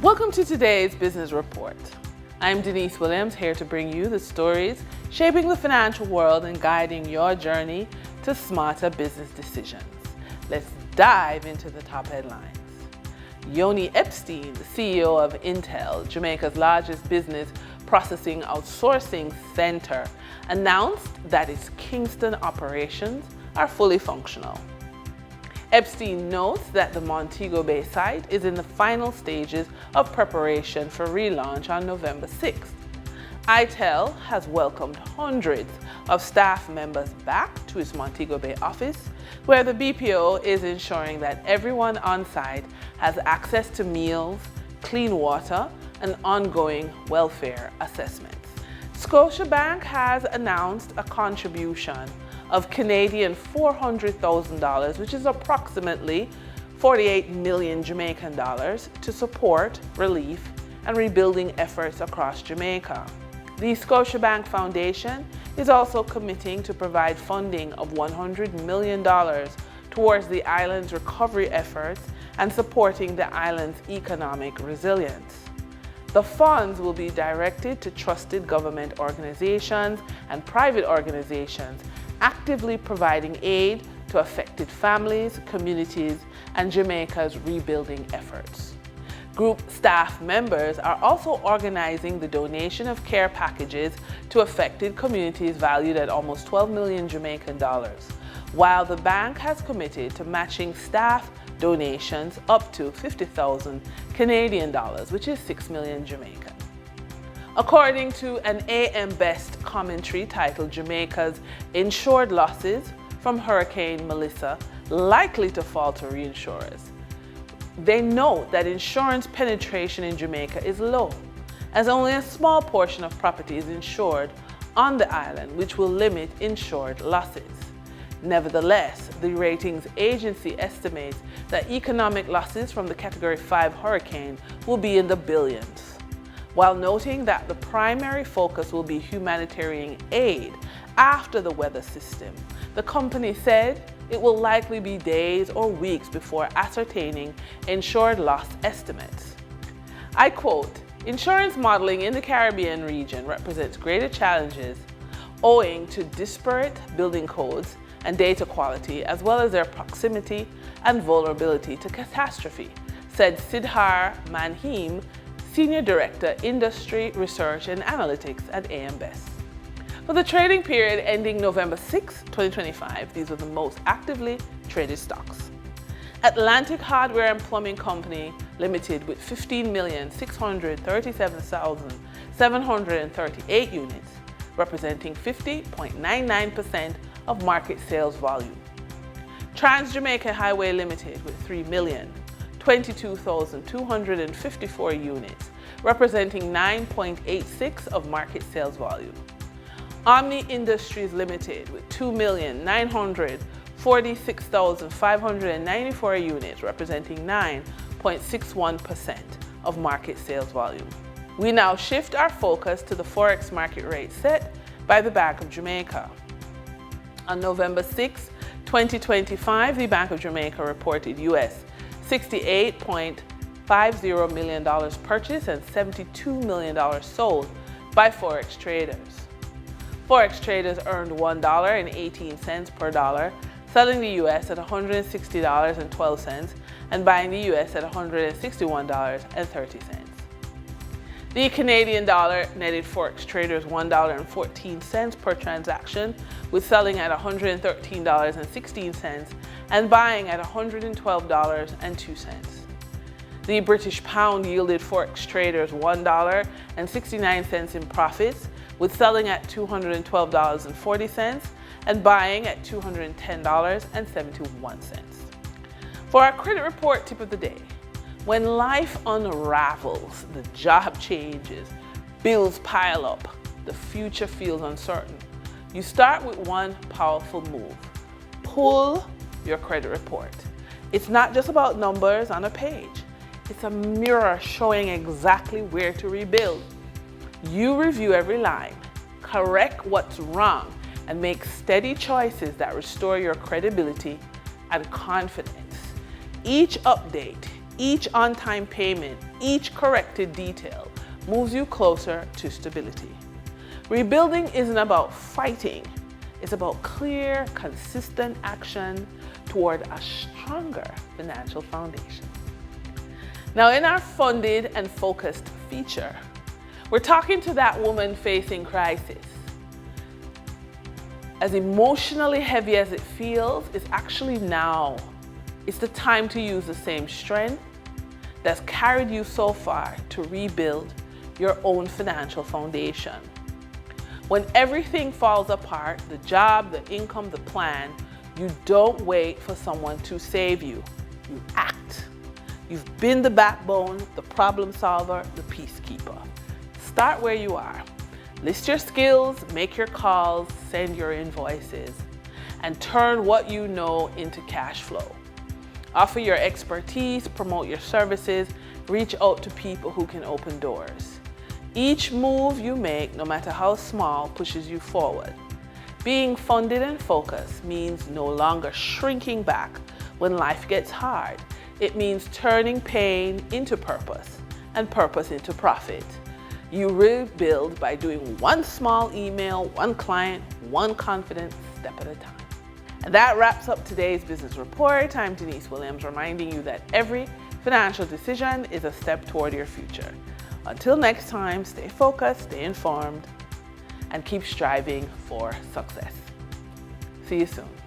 Welcome to today's Business Report. I'm Denise Williams, here to bring you the stories shaping the financial world and guiding your journey to smarter business decisions. Let's dive into the top headlines. Yoni Epstein, the CEO of Intel, Jamaica's largest business processing outsourcing center, announced that its Kingston operations are fully functional. Epstein notes that the Montego Bay site is in the final stages of preparation for relaunch on November 6th. ITEL has welcomed hundreds of staff members back to its Montego Bay office, where the BPO is ensuring that everyone on site has access to meals, clean water, and ongoing welfare assessments. Scotiabank has announced a contribution of Canadian $400,000, which is approximately 48 million Jamaican dollars, to support relief and rebuilding efforts across Jamaica. The Scotiabank Foundation is also committing to provide funding of $100 million towards the island's recovery efforts and supporting the island's economic resilience. The funds will be directed to trusted government organizations and private organizations actively providing aid to affected families, communities, and Jamaica's rebuilding efforts. Group staff members are also organizing the donation of care packages to affected communities valued at almost 12 million Jamaican dollars, while the bank has committed to matching staff donations up to 50,000 Canadian dollars, which is 6 million Jamaican. According to an AM Best commentary titled Jamaica's Insured Losses from Hurricane Melissa Likely to Fall to Reinsurers, they note that insurance penetration in Jamaica is low, as only a small portion of property is insured on the island, which will limit insured losses. Nevertheless, the ratings agency estimates that economic losses from the Category 5 hurricane will be in the billions. While noting that the primary focus will be humanitarian aid after the weather system, the company said it will likely be days or weeks before ascertaining insured loss estimates. I quote, "Insurance modeling in the Caribbean region represents greater challenges owing to disparate building codes and data quality, as well as their proximity and vulnerability to catastrophe," said Sidhar Manheem, Senior Director, Industry Research and Analytics at AM Best. For the trading period ending November 6, 2025, these were the most actively traded stocks. Atlantic Hardware and Plumbing Company Limited with 15,637,738 units, representing 50.99% of market sales volume. Trans-Jamaica Highway Limited with 3,022,254 units, representing 9.86% of market sales volume. Omni Industries Limited with 2,946,594 units, representing 9.61% of market sales volume. We now shift our focus to the Forex market rate set by the Bank of Jamaica. On November 6, 2025, the Bank of Jamaica reported US $68.50 million purchased and $72 million sold by Forex traders. Forex traders earned $1.18 per dollar, selling the US at $160.12 and buying the US at $161.30. The Canadian dollar netted Forex traders $1.14 per transaction, with selling at $113.16 and buying at $112.02. The British pound yielded Forex traders $1.69 in profits, with selling at $212.40 and buying at $210.71. For our credit report tip of the day, when life unravels, the job changes, bills pile up, the future feels uncertain, you start with one powerful move. Pull your credit report. It's not just about numbers on a page. It's a mirror showing exactly where to rebuild. You review every line, correct what's wrong, and make steady choices that restore your credibility and confidence. Each update each on-time payment, each corrected detail moves you closer to stability. Rebuilding isn't about fighting. It's about clear, consistent action toward a stronger financial foundation. Now, in our funded and focused feature, we're talking to that woman facing crisis. As emotionally heavy as it feels, it's actually now. It's the time to use the same strength that's carried you so far to rebuild your own financial foundation. When everything falls apart, the job, the income, the plan, you don't wait for someone to save you. You act. You've been the backbone, the problem solver, the peacekeeper. Start where you are. List your skills, make your calls, send your invoices, and turn what you know into cash flow. Offer your expertise, promote your services, reach out to people who can open doors. Each move you make, no matter how small, pushes you forward. Being funded and focused means no longer shrinking back when life gets hard. It means turning pain into purpose and purpose into profit. You rebuild by doing one small email, one client, one confident step at a time. And that wraps up today's business report. I'm Denise Williams, reminding you that every financial decision is a step toward your future. Until next time, stay focused, stay informed, and keep striving for success. See you soon.